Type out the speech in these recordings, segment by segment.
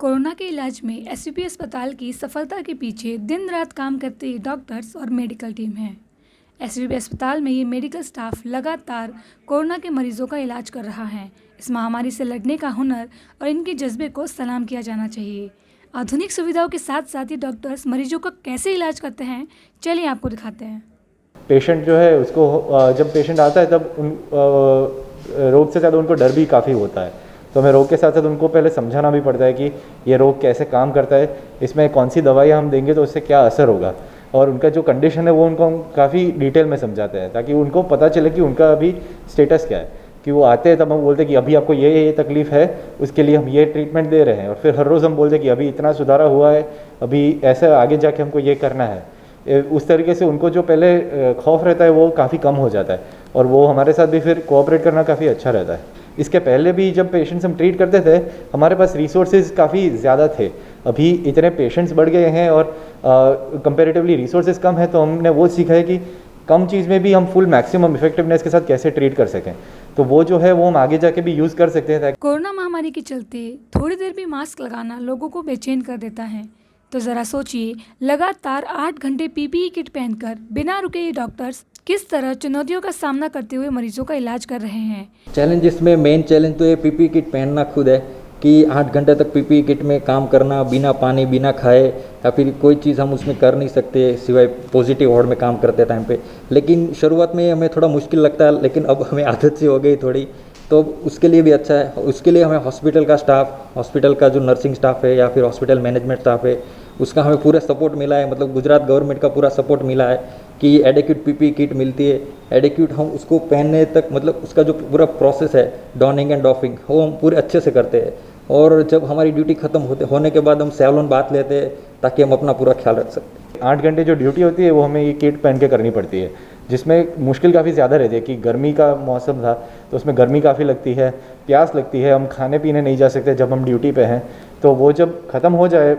Corona के इलाज में एसवीपी अस्पताल की सफलता के पीछे दिन रात काम करते डॉक्टर्स और मेडिकल टीम है। एसवीपी अस्पताल में ये मेडिकल स्टाफ लगातार कोरोना के मरीजों का इलाज कर रहा है। इस महामारी से लड़ने का हुनर और इनके जज्बे को सलाम किया जाना चाहिए। आधुनिक सुविधाओं के साथ साथ ही डॉक्टर्स मरीजों का कैसे इलाज करते हैं, चलिए आपको दिखाते हैं। पेशेंट जो है उसको जब पेशेंट आता है तब उन रोग से ज़्यादा उनको डर भी काफ़ी होता है, तो हमें रोग के साथ साथ उनको पहले समझाना भी पड़ता है कि ये रोग कैसे काम करता है, इसमें कौन सी दवाइयाँ हम देंगे तो उससे क्या असर होगा, और उनका जो कंडीशन है वो उनको हम काफ़ी डिटेल में समझाते हैं ताकि उनको पता चले कि उनका अभी स्टेटस क्या है। कि वो आते हैं तब हम बोलते हैं कि अभी आपको ये तकलीफ़ है, उसके लिए हम ये ट्रीटमेंट दे रहे हैं, और फिर हर रोज़ हम बोलते हैं कि अभी इतना सुधारा हुआ है, अभी ऐसा आगे जाके हमको ये करना है। उस तरीके से उनको जो पहले खौफ रहता है वो काफ़ी कम हो जाता है, और वो हमारे साथ भी फिर कोऑपरेट करना काफ़ी अच्छा रहता है। इसके पहले भी जब पेशेंट्स हम ट्रीट करते थे हमारे पास रिसोर्सेज काफ़ी ज़्यादा थे। अभी इतने पेशेंट्स बढ़ गए हैं और कंपैरेटिवली रिसोर्सेज कम है, तो हमने वो सीखा है कि कम चीज़ में भी हम फुल मैक्सिमम इफेक्टिवनेस के साथ कैसे ट्रीट कर सकें, तो वो जो है वो हम आगे जाके भी यूज़ कर सकते हैं। कोरोना महामारी के चलते थोड़ी देर भी मास्क लगाना लोगों को बेचैन कर देता है, तो ज़रा सोचिए, लगातार 8 घंटे पीपीई किट पहनकर बिना रुके ये डॉक्टर्स किस तरह चुनौतियों का सामना करते हुए मरीजों का इलाज कर रहे हैं। चैलेंजेस में मेन चैलेंज तो ये पीपीई किट पहनना खुद है कि 8 घंटे तक पीपीई किट में काम करना, बिना पानी बिना खाए, या फिर कोई चीज़ हम उसमें कर नहीं सकते सिवाय पॉजिटिव वार्ड में काम करते टाइम पे। लेकिन शुरुआत में हमें थोड़ा मुश्किल लगता है, लेकिन अब हमें आदत सी हो गई थोड़ी, तो उसके लिए भी अच्छा है। उसके लिए हमें हॉस्पिटल का स्टाफ, हॉस्पिटल का जो नर्सिंग स्टाफ है या फिर हॉस्पिटल मैनेजमेंट स्टाफ है, उसका हमें पूरा सपोर्ट मिला है। मतलब गुजरात गवर्नमेंट का पूरा सपोर्ट मिला है कि एडिक्यूट पीपी किट मिलती है। एडिक्यूट हम उसको पहनने तक, मतलब उसका जो पूरा प्रोसेस है डॉनिंग एंड डॉफिंग, वो हम पूरे अच्छे से करते हैं। और जब हमारी ड्यूटी खत्म होने के बाद हम सैलून बात लेते हैं ताकि हम अपना पूरा ख्याल रख सकते हैं। 8 घंटे जो ड्यूटी होती है वो हमें ये किट पहन के करनी पड़ती है, जिसमें मुश्किल काफ़ी ज़्यादा रहती है कि गर्मी का मौसम था तो उसमें गर्मी काफ़ी लगती है, प्यास लगती है, हम खाने पीने नहीं जा सकते जब हम ड्यूटी पे हैं। तो वो जब ख़त्म हो जाए,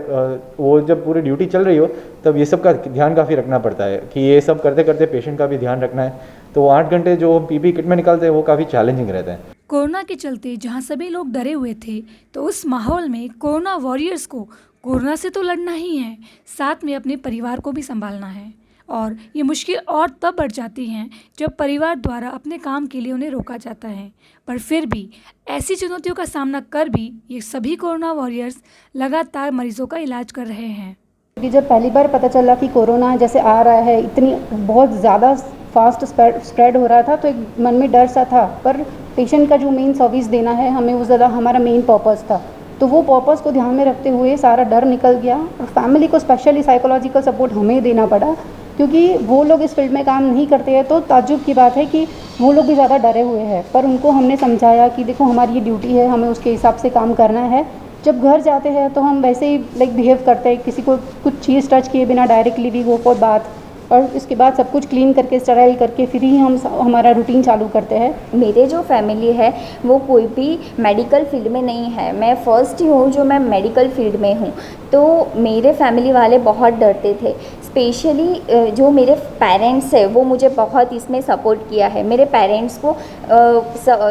वो जब पूरी ड्यूटी चल रही हो, तब ये सब का ध्यान काफ़ी रखना पड़ता है कि ये सब करते करते पेशेंट का भी ध्यान रखना है। तो वो 8 घंटे जो हम पीपी किट में निकालते हैं वो काफ़ी चैलेंजिंग रहते हैं। कोरोना के चलते जहां सभी लोग डरे हुए थे, तो उस माहौल में कोरोना वॉरियर्स को कोरोना से तो लड़ना ही है, साथ में अपने परिवार को भी संभालना है। और ये मुश्किल और तब बढ़ जाती हैं जब परिवार द्वारा अपने काम के लिए उन्हें रोका जाता है। पर फिर भी ऐसी चुनौतियों का सामना कर भी ये सभी कोरोना वॉरियर्स लगातार मरीजों का इलाज कर रहे हैं। जब पहली बार पता चला कि कोरोना जैसे आ रहा है, इतनी बहुत ज़्यादा फास्ट स्प्रेड हो रहा था, तो एक मन में डर सा था। पर पेशेंट का जो मेन सर्विस देना है हमें, वो ज़्यादा हमारा मेन पर्पस था। तो वो पर्पस को ध्यान में रखते हुए सारा डर निकल गया, और फैमिली को स्पेशली साइकोलॉजिकल सपोर्ट हमें देना पड़ा, क्योंकि वो लोग इस फील्ड में काम नहीं करते हैं। तो ताज्जुब की बात है कि वो लोग भी ज़्यादा डरे हुए हैं, पर उनको हमने समझाया कि देखो हमारी ये ड्यूटी है, हमें उसके हिसाब से काम करना है। जब घर जाते हैं तो हम वैसे ही बिहेव करते हैं, किसी को कुछ चीज़ टच किए बिना डायरेक्टली भी वो कोई बात, और इसके बाद सब कुछ क्लीन करके स्टेराइल करके फिर ही हम हमारा रूटीन चालू करते हैं। मेरे जो फैमिली है वो कोई भी मेडिकल फील्ड में नहीं है, मैं फर्स्ट ही हूँ जो मैं मेडिकल फील्ड में हूँ। तो मेरे फैमिली वाले बहुत डरते थे, स्पेशली जो मेरे पेरेंट्स है वो मुझे बहुत इसमें सपोर्ट किया है। मेरे पेरेंट्स को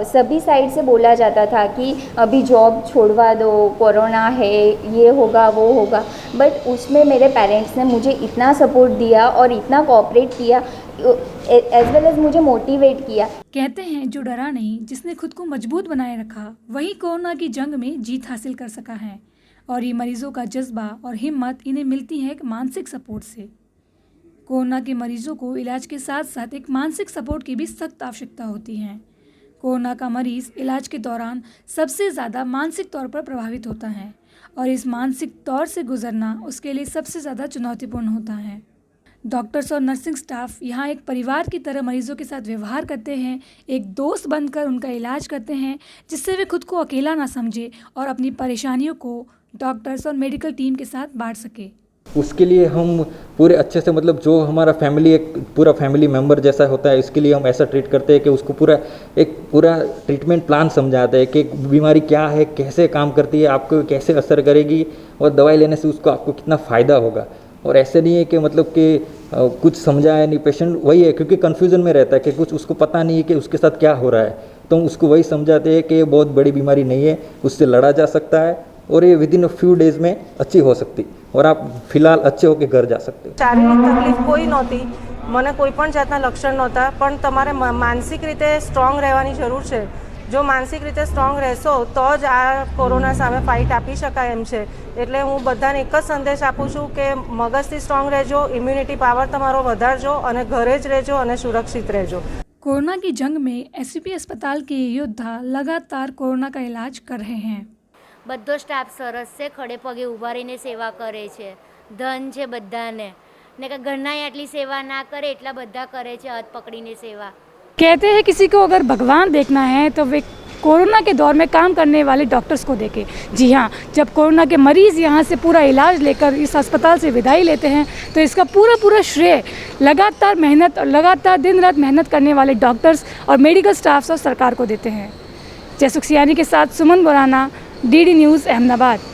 सभी साइड से बोला जाता था कि अभी जॉब छोड़वा दो, कोरोना है, ये होगा वो होगा, बट उसमें मेरे पेरेंट्स ने मुझे इतना सपोर्ट दिया और इतना कोऑपरेट किया, एज वेल एज मुझे मोटिवेट किया। कहते हैं जो डरा नहीं, जिसने खुद को मजबूत बनाए रखा, वही कोरोना की जंग में जीत हासिल कर सका है। और ये मरीजों का जज्बा और हिम्मत इन्हें मिलती है एक मानसिक सपोर्ट से। कोरोना के मरीजों को इलाज के साथ साथ एक मानसिक सपोर्ट की भी सख्त आवश्यकता होती है। कोरोना का मरीज इलाज के दौरान सबसे ज़्यादा मानसिक तौर पर प्रभावित होता है, और इस मानसिक तौर से गुजरना उसके लिए सबसे ज़्यादा चुनौतीपूर्ण होता है। डॉक्टर्स और नर्सिंग स्टाफ यहाँ एक परिवार की तरह मरीजों के साथ व्यवहार करते हैं, एक दोस्त बनकर उनका इलाज करते हैं, जिससे वे खुद को अकेला ना समझे और अपनी परेशानियों को डॉक्टर्स और मेडिकल टीम के साथ बांट सके। उसके लिए हम पूरे अच्छे से, मतलब जो हमारा फैमिली एक पूरा फैमिली मेम्बर जैसा होता है, इसके लिए हम ऐसा ट्रीट करते हैं कि उसको पूरा ट्रीटमेंट प्लान समझाते हैं कि बीमारी क्या है, कैसे काम करती है, आपको कैसे असर करेगी, और दवाई लेने से उसको आपको कितना फ़ायदा होगा। और ऐसे नहीं है कि मतलब कि कुछ समझा है नहीं, पेशेंट वही है क्योंकि कन्फ्यूज़न में रहता है कि कुछ उसको पता नहीं है कि उसके साथ क्या हो रहा है, तो हम उसको वही समझाते हैं कि ये बहुत बड़ी बीमारी नहीं है, उससे लड़ा जा सकता है, और ये विद इन फ्यू डेज में अच्छी हो सकती और आप फिलहाल अच्छे होकर घर जा सकते हो। શારીરિક તકલીફ કોઈ નહોતી, મને કોઈ પણ જાતના લક્ષણ નહોતા, પણ તમારે માનસિક રીતે સ્ટ્રોંગ રહેવાની જરૂર છે. જો માનસિક રીતે સ્ટ્રોંગ રહેશો તો જ આ કોરોના સામે ફાઇટ આપી શકાય એમ છે. એટલે હું બધાને એક જ સંદેશ આપું છું કે મગજથી સ્ટ્રોંગ રહેજો, ઇમ્યુનિટી પાવર તમારો વધારજો અને ઘરે જ રહેજો અને સુરક્ષિત રહેજો. कोरोना की जंग में एसवीपी अस्पताल के योद्धा लगातार कोरोना का इलाज कर रहे हैं. બધો સ્ટાફ સરસ છે, ખડે પગે ઊભા રહીને સેવા કરે છે. ધન છે બધાને ને કે ઘરના આટલી સેવા ના કરે એટલા બધા કરે છે હાથ પકડીને સેવા. कहते हैं किसी को अगर भगवान देखना है तो वे कोरोना के दौर में काम करने वाले डॉक्टर्स को देखें. जी हाँ, जब कोरोना के मरीज़ यहाँ से पूरा इलाज लेकर इस अस्पताल से विदाई लेते हैं तो इसका पूरा श्रेय लगातार मेहनत और लगातार दिन रात मेहनत करने वाले डॉक्टर्स और मेडिकल स्टाफ्स और सरकार को देते हैं. जयसुख सियानी के साथ सुमन बोराना, डीडी न्यूज़, अहमदाबाद.